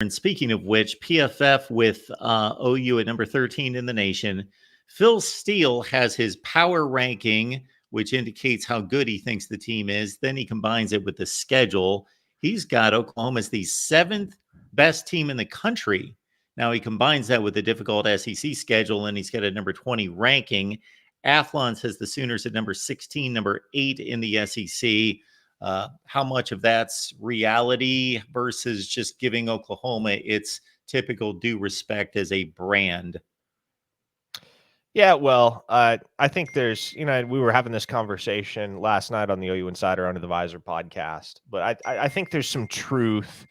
And speaking of which, PFF with OU at number 13 in the nation. Phil Steele has his power ranking, which indicates how good he thinks the team is. Then he combines it with the schedule. He's got Oklahoma as the 7th best team in the country. Now he combines that with the difficult SEC schedule, and he's got a number 20 ranking. Athlon says the Sooners at number 16, number 8 in the SEC. How much of that's reality versus just giving Oklahoma its typical due respect as a brand? Yeah, well, I think there's, we were having this conversation last night on the OU Insider Under the Visor podcast, but I think there's some truth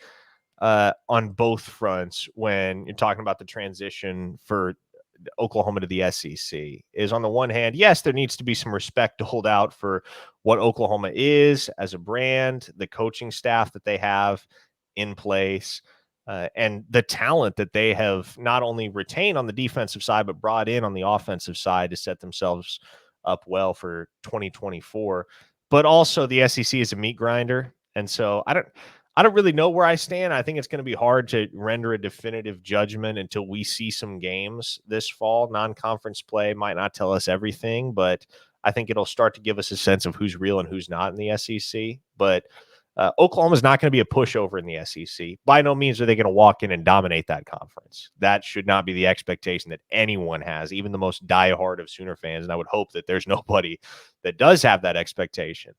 on both fronts when you're talking about the transition for Oklahoma to the SEC. Is on the one hand, yes, there needs to be some respect to hold out for what Oklahoma is as a brand, the coaching staff that they have in place, and the talent that they have not only retained on the defensive side, but brought in on the offensive side to set themselves up well for 2024. But also the SEC is a meat grinder. And so I don't really know where I stand. I think it's going to be hard to render a definitive judgment until we see some games this fall. Non-conference play might not tell us everything, but I think it'll start to give us a sense of who's real and who's not in the SEC. But Oklahoma's not going to be a pushover in the SEC. By no means are they going to walk in and dominate that conference. That should not be the expectation that anyone has, even the most diehard of Sooner fans. And I would hope that there's nobody that does have that expectation.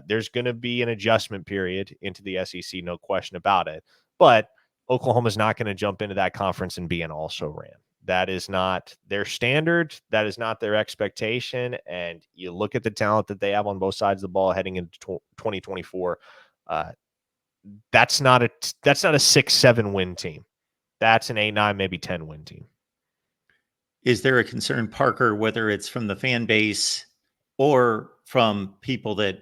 There's going to be an adjustment period into the SEC, no question about it. But Oklahoma's not going to jump into that conference and be an also-ran. That is not their standard. That is not their expectation. And you look at the talent that they have on both sides of the ball heading into 2024. That's not a 6-7 win team. That's an 8-9, maybe 10 win team. Is there a concern, Parker, whether it's from the fan base or from people that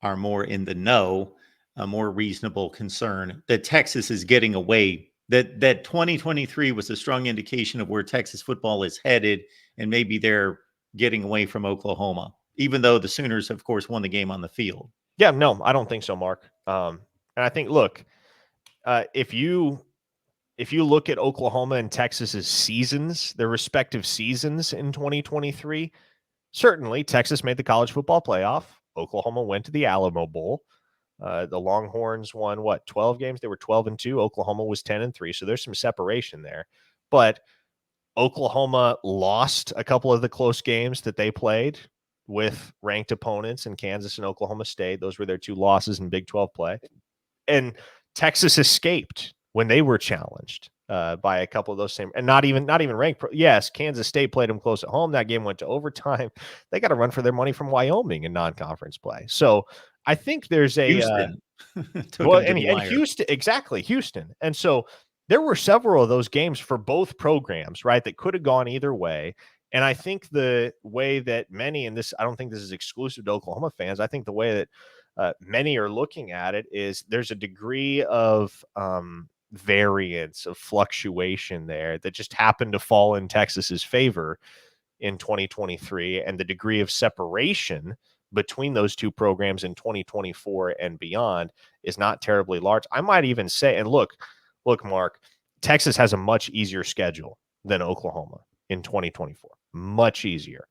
are more in the know, a more reasonable concern that Texas is getting away, that 2023 was a strong indication of where Texas football is headed, and maybe they're getting away from Oklahoma, even though the Sooners, of course, won the game on the field? Yeah, no, I don't think so, Mark. And I think, look, if you look at Oklahoma and Texas's seasons, their respective seasons in 2023, certainly Texas made the college football playoff. Oklahoma went to the Alamo Bowl. The Longhorns won 12 games. They were 12-2. Oklahoma was 10-3. So there's some separation there. But Oklahoma lost a couple of the close games that they played with ranked opponents in Kansas and Oklahoma State. Those were their two losses in Big 12 play. And Texas escaped when they were challenged by a couple of those same, and not even ranked. Yes, Kansas State played them close at home. That game went to overtime. They got to run for their money from Wyoming in non-conference play. So I think there's a Houston. and Houston, exactly, Houston. And so there were several of those games for both programs, right, that could have gone either way. And I think the way that many, and this, I don't think this is exclusive to Oklahoma fans, I think the way that many are looking at it is there's a degree of variance, of fluctuation there that just happened to fall in Texas's favor in 2023, and the degree of separation between those two programs in 2024 and beyond is not terribly large. I might even say, and look, Mark, Texas has a much easier schedule than Oklahoma in 2024. Much easier.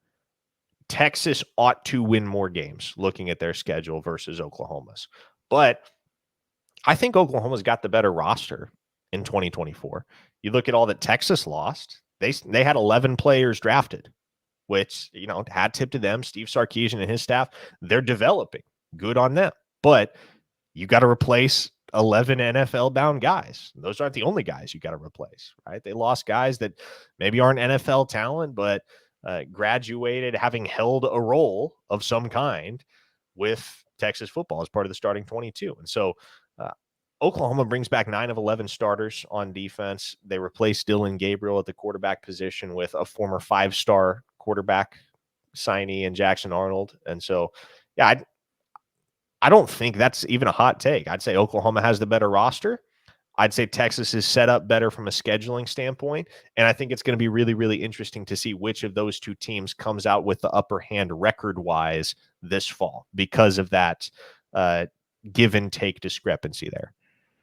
Texas ought to win more games looking at their schedule versus Oklahoma's. But I think Oklahoma's got the better roster in 2024. You look at all that Texas lost. They had 11 players drafted, which, hat tip to them. Steve Sarkisian and his staff, they're developing. Good on them. But you got to replace 11 NFL-bound guys. Those aren't the only guys you got to replace, right? They lost guys that maybe aren't NFL talent, but graduated having held a role of some kind with Texas football as part of the starting 22. And so Oklahoma brings back 9 of 11 starters on defense. They replaced Dylan Gabriel at the quarterback position with a former 5-star quarterback signee in Jackson Arnold. And so, yeah, I don't think that's even a hot take. I'd say Oklahoma has the better roster. I'd say Texas is set up better from a scheduling standpoint. And I think it's going to be really, really interesting to see which of those two teams comes out with the upper hand record-wise this fall because of that give and take discrepancy there.